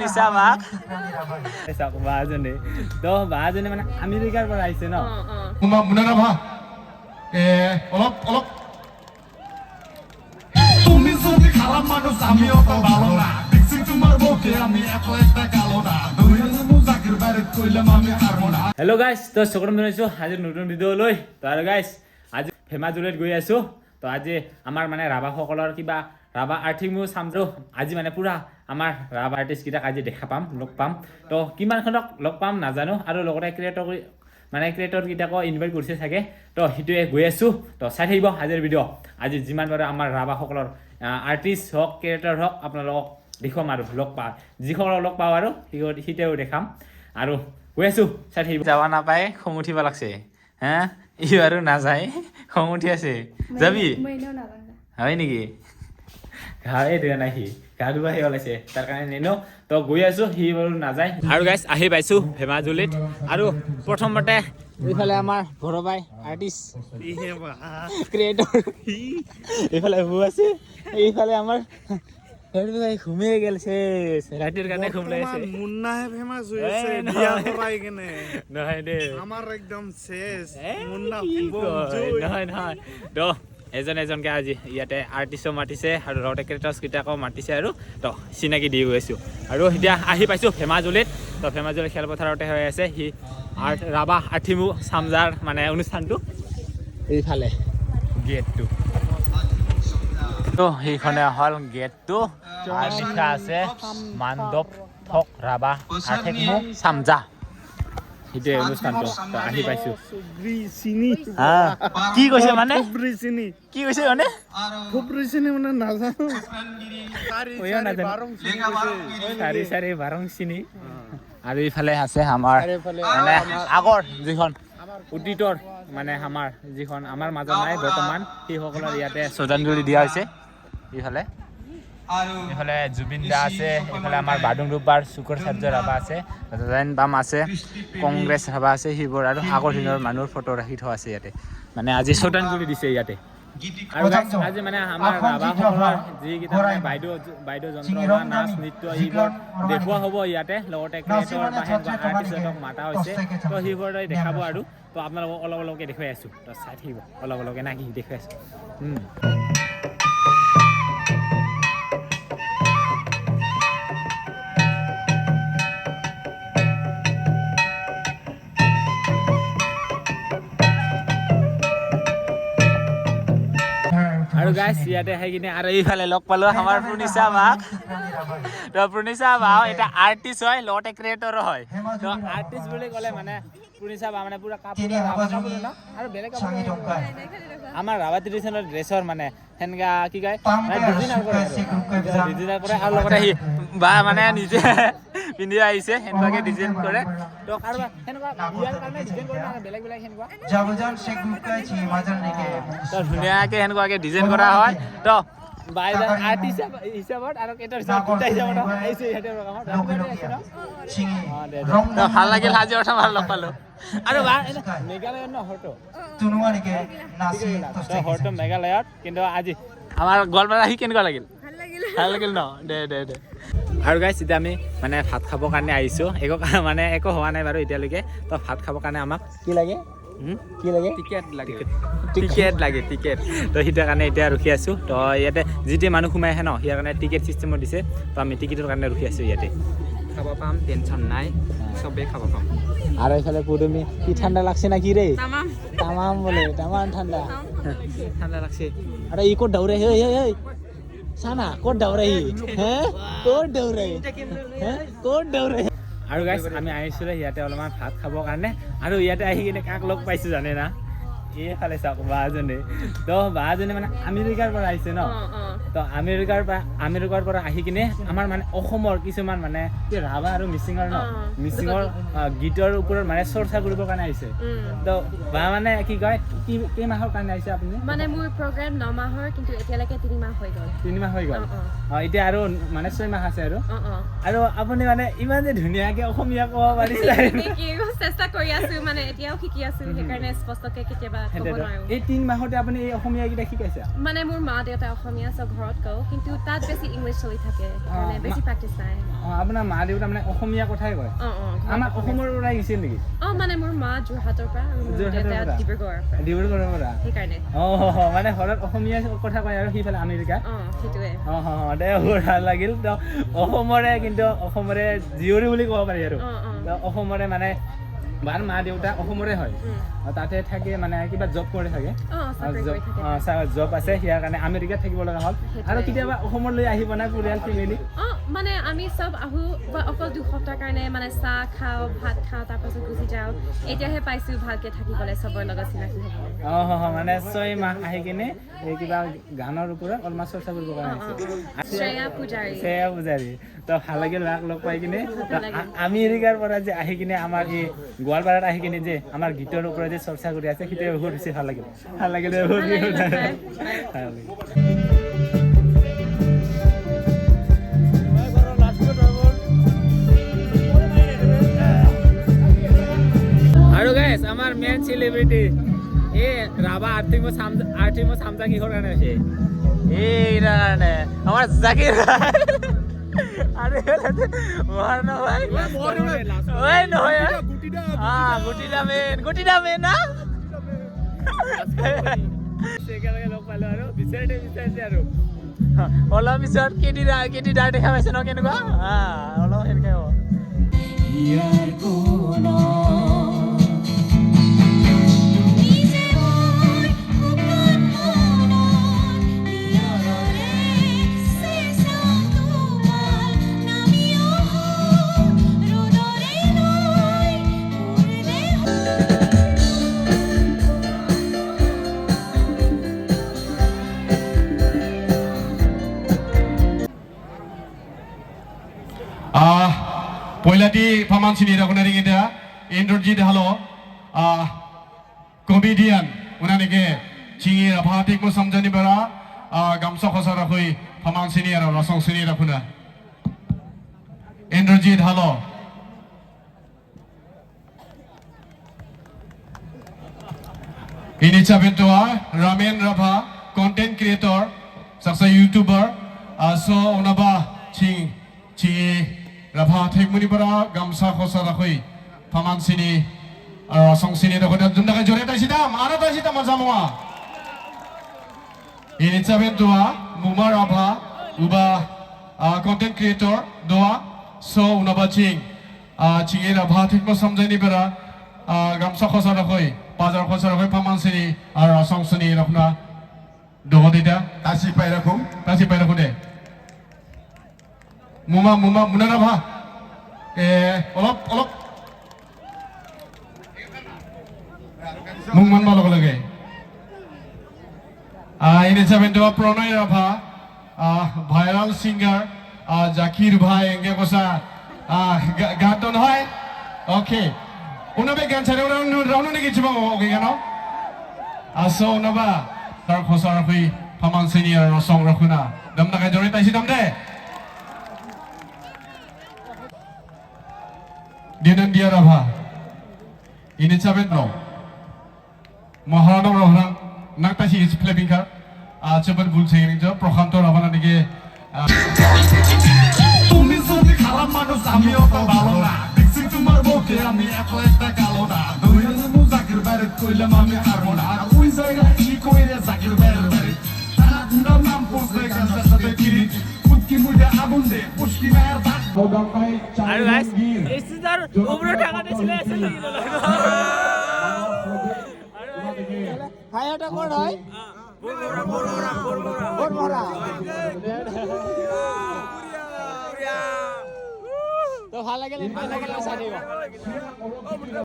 শুনিছা মাক চাওক বাজনী তো বাজনী মানে আমেৰিকাৰ পৰা আহিছে ন শুনা না ভা অলপ অলপ তুমি যদি খারাপ মানুষ আমি অত ভালো না দেখছি তোমার মুখে আমি এত একটা কালো না দুই মুজাকির বাইরে কইলাম আমি পারবো না হেল্ল' গাইছ তো স্বাগতম জনাইছোঁ আজি নতুন ভিডিঅ' লৈ তো আৰু গাইছ আজি ফেমাজুলিত গৈ আছোঁ তো আজি আমাৰ মানে ৰাভাসকলৰ কিবা ৰাভা আৰ্থিক মোৰ চামটো আজি মানে পুৰা আমাৰ ৰাভা আৰ্টিষ্টকেইটাক আজি দেখা পাম লগ পাম তো কিমানখনক লগ পাম নাজানো আৰু লগতে ক্ৰিয়েটৰকেইটাকো ইনভাইট কৰিছে চাগে তো সেইটোৱে গৈ আছোঁ তো চাই থাকিব আজিৰ ভিডিঅ' আজি যিমান পাৰে আমাৰ ৰাভাসকলৰ আৰ্টিষ্ট হওক ক্ৰিয়েটৰ হওক আপোনালোকক দেখুৱাম আৰু লগ পাওঁ যিসকলক লগ পাওঁ আৰু সিহঁতেও দেখাম আৰু গৈ আছোঁ চাই থাকিব যাব নাপায় খং উঠিব লাগছে হা ই আৰু নাযায় খং উঠি আছে যাবি হয় নেকি এইটো নাই সি গা ধুব আহি ওলাইছে তাৰ কাৰণে নিনো তো গৈ আছোঁ সি বাৰু নাযায় আৰু গাইছ আহি পাইছোঁ ফেমাজুলিত আৰু প্ৰথমতে এইফালে আমাৰ ভৰবাই আৰ্টিষ্ট ক্ৰিয়েটৰ এইফালে হু আছে এইফালে আমাৰ ঘুমিয়ে গেলছে ৰাতিৰ কাৰণে ঘুম লাগিছে মুন্নাহে ফেমাস হইছে বিয়া করাই কেনে নহয় দে আমার একদম শেষ মুন্না নহয় তো এজনকে আজি ইয়াতে আৰ্টিষ্টও মাতিছে আৰু লগতে ক্ৰিয়েটৰ্ছকেইটাকো মাতিছে আৰু তো চিনাকি দি গৈছোঁ আৰু এতিয়া আহি পাইছোঁ ফেমাজুলিত তো ফেমাজুলি খেলপথাৰতে হৈ আছে সি ৰাভা আৰ্থিমু চামজাৰ মানে অনুষ্ঠানটো এইফালে গেটটো তো সেইখনে হ'ল গেটটো আৰু লিখা আছে মাণ্ডৱ থক ৰাভা আৰ্থিমু চামজা সেইটোৱে অনুষ্ঠানটো তো আহি পাইছোঁ কি কৈছে মানে কি কৈছে মানে মানে নাজানো চাৰি বাৰং চিনি আৰু এইফালে আছে আমাৰ মানে আগৰ যিখন অতীতৰ মানে আমাৰ যিখন আমাৰ মাজত নাই বৰ্তমান সেইসকলৰ ইয়াতে শ্ৰদ্ধাঞ্জলি দিয়া হৈছে এইফালে জুবিন দা আছে এইফালে আমাৰ বাদুং ৰূপাৰ শুক্ৰাচাৰ্য ৰাভা আছে জৈন বাম আছে কংগ্ৰেছ ৰাভা আছে সেইবোৰ আৰু আগৰ দিনৰ মানুহৰ ফটো ৰাখি থোৱা আছে ইয়াতে মানে আজি শ্ৰদ্ধাঞ্জলি দিছে ইয়াতে আৰু আজি মানে আমাৰ ৰাভাসকলৰ যিকেইটা মানে বাইদেউ যন্ত্ৰ বা নাচ নৃত্য এইবোৰ দেখুওৱা হ'ব ইয়াতে লগতে ক্ৰিয়েটৰ বা আৰ্টিষ্টক মাতা হৈছে তো সেইবোৰ দেখাব আৰু তো আপোনালোকক অলপ অলপকৈ দেখুৱাই আছোঁ তো চাই থাকিব অলপ অলপকৈ না কি দেখুৱাই আছোঁ আৰু গাইছ ইয়াতে আহি কিনে আৰু এইফালে লগ পালোঁ আমাৰ প্ৰণিশা বাক তো প্ৰণিশা বা এটা আৰ্টিষ্ট হয় লগতে ক্ৰিয়েটৰো হয় তো আৰ্টিষ্ট বুলি ক'লে মানে প্ৰণিশা বা মানে পুৰা কাপোৰ ন আৰু বেলেগ কাপোৰ আমাৰ ৰাভা ট্ৰেডিশ্যনেল ড্ৰেছৰ মানে সেনেকা কি কয় ডিজাইনাৰ কৰে আৰু লগতে সি বা মানে নিজে পিন্ধি আহিছে সেনেকুৱাকৈ ডিজাইন কৰে তো কাৰোবাৰ সেনেকুৱা বিয়াৰ কাৰণে ডিজাইন কৰে মানে বেলেগ সেনেকুৱা তো ধুনীয়াকৈ সেনেকুৱাকৈ ডিজাইন কৰা হয় তো বাইজন আৰ্টিষ্ট হিচাপত আৰু ক্ৰিয়েটৰ হিচাপত আহিছে সিহঁতে ভাল লাগিল আজি প্ৰথম ভাল লগ পালোঁ আৰু মেঘালয়ত ন হৰটো মেঘালয়ত কিন্তু আজি আমাৰ গোৱালপাৰা আহি কেনেকুৱা লাগিল ভাল লাগিল ন দে আৰু গাইছ এতিয়া আমি মানে ভাত খাবৰ কাৰণে আহিছোঁ একো হোৱা নাই বাৰু এতিয়ালৈকে তো ভাত খাবৰ কাৰণে আমাক কি লাগে টিকেট লাগে তো সেইটোৰ কাৰণে এতিয়া ৰখি আছোঁ তো ইয়াতে যিটো মানুহ সোমাই আহে ন সিয়াৰ কাৰণে টিকেট চিষ্টেমত দিছে তো আমি টিকেটৰ কাৰণে ৰখি আছোঁ ইয়াতে খাব পাম টেনশ্যন নাই চবেই খাব পাম আৰু এইফালে পুৰমি কি ঠাণ্ডা লাগছে না কি ৰে তামাম বোলে তামান ঠাণ্ডা লাগছে আৰু ই ক'ত দৌৰে হে চানা ক'ত দৌৰে আৰু গাইছ আমি আহিছিলোঁ ইয়াতে অলপমান ভাত খাবৰ কাৰণে আৰু ইয়াতে আহি কিনে কাক লগ পাইছোঁ জানে না এইফালে চাওক বাজনী তো বাজনী মানে আমেৰিকাৰ পৰা আহিছে ন তো আমেৰিকাৰ পৰা আহি কিনে আমাৰ মানে অসমৰ কিছুমান মানে ৰাভা আৰু মিচিঙৰ গীতৰ ওপৰত মানে চৰ্চা কৰিবৰ কাৰণে আহিছে তো বা মানে কি কয় কি মাহৰ কাৰণে আহিছে আপুনি মানে মোৰ প্ৰগ্ৰাম 9 মাহৰ কিন্তু এতিয়ালৈকে 3 মাহ হৈ গ'ল এতিয়া আৰু মানে 6 মাহ আছে আৰু আপুনি মানে ইমান যে ধুনীয়াকৈ অসমীয়া ক'ব পাৰিছে চেষ্টা কৰি আছোঁ মানে এতিয়াও শিকি আছোঁ সেইকাৰণে স্পষ্টকৈ কেতিয়াবা ক'ব নোৱাৰোঁ এই 3 মাহতে আপুনি এই অসমীয়া কেইটা শিকাইছে মানে মোৰ মা দেউতা অসমীয়া চব ঘৰত কওঁ কিন্তু তাত বেছি ইংলিছ চলি থাকে মানে বেছি প্ৰেক্টিচ নাই আপোনাৰ মা দেউতা মানে অসমীয়া কথাই কয় আমাৰ অসমৰ পৰা আহিছিল নেকি মানে মোৰ মা যোৰহাটৰ পৰা আৰু মোৰ দেউতা ডিব্ৰুগড়ৰ পৰা ডিব্ৰুগড়ৰ পৰা সেইকাৰণে মানে ঘৰত অসমীয়া কথা কয় আৰু সিফালে আমেৰিকা সেইটোৱে দে বহুত ভাল লাগিল তো অসমৰে কিন্তু অসমৰে জীয়ৰী বুলি ক'ব পাৰি আৰু অসমৰে মানে বাৰ মা দেউতা অসমৰে হয় তাতে থাকে মানে কিবা জব কৰি থাকে জব আছে সিয়াৰ কাৰণে আমেৰিকাত থাকিব লগা হ'ল আৰু কেতিয়াবা অসমলৈ আহিব না পৰিয়াল ফেমিলি মানে আমি চব আহো অকল 2 সপ্তাহৰ কাৰণে মানে চাহ খাওঁ ভাত খাওঁ তাৰপাছত গুচি যাওঁ এতিয়াহে পাইছোঁ ভালকৈ থাকিবলৈ চবৰ লগত চিনাকি হ'বলৈ মানে 6 মাহ আহি কিনে এই কিবা গানৰ ওপৰত অলমান চৰ্চা কৰিব কাৰণে আহিছে শ্ৰেয়া পূজাৰী তো ভাল লাগিল লগ পাই কিনে আমেৰিকাৰ পৰা যে আহি কিনে আমাৰ এই গোৱালপাৰাত আহি কিনে যে আমাৰ গীতৰ ওপৰত যে চৰ্চা কৰি আছে সেইটোৱে বহুত বেছি ভাল লাগিল আৰু গাইছ আমাৰ মেইন সেলিব্ৰিটি এই ৰাভা আৰ্থিমো সামজা কিহৰ কাৰণে আছে এইটা কাৰণে আমাৰ জাকিৰ আরে ওয়ার না ভাই ওই নহয় গুটিটা মেন না সেকেলকে লগ পালো আৰু বিচাৰতে আৰু অলপ পিছত কেটি ডাৰ দেখা পাইছে ন কেনেকুৱা অলপ সেনেকৈ হ'ব ইয়াৰ কোনো Poilati paman sini dah kena ring dia Indrajit halo comedian unani ke cingi rabhatik mo samjani bara gamsa khosara khoi paman sini ara rasong sini ra khuna Indrajit halo ini cabentua Ramen Rabha content creator saksa youtuber so unaba cingi Rabha thekmuni bara gamsa khosara khoi paman sini rasong sini ra khuna junda ka jore ta sida mara ta sida majamoa ini cabentua Muma Rabha uba content creator doa so unaba cingi Rabha thekmo samjani bara gamsa khosara khoi bazar khosara khoi paman sini rasong sini ra khuna doa dita tasi pai rakhum de Muna Rabha olop mungman malok lage ini cabentua Pranay Rabha viral singer Zakir bhai enge kosa gaton hoy okay unabe gan chare raunu niki chiba okay gano aso unaba tar khosar hui paman senior rasong rakhuna damna ka jori taisi damde Dinan dia Rabha ini caben no Maharana Rohran nak tasi is flipping car caben bul singing jo Prokhanto Rabha nike তুমি যদি খারাপ মানুষ আমিও তো ভালো না দেখছি তোমার মুখে আমি একটা কালো না দুইজনে মুজাকির বাইরে কইলাম আমি হারবো না আর ওই জায়গায় কি কইরে জাকির বাইরে তারা দুটার নাম পোস্টে গাছের সাথে কিরি কুটকি মুড়ে আগুন দে পুষ্কি মায়ের দাঁত আৰু গাইস এই সিজার ওপরে টাকা দিছিলে আছে লাগি হায়াটা কোন হয় বড় তো ভাল লাগিল চাই দিবা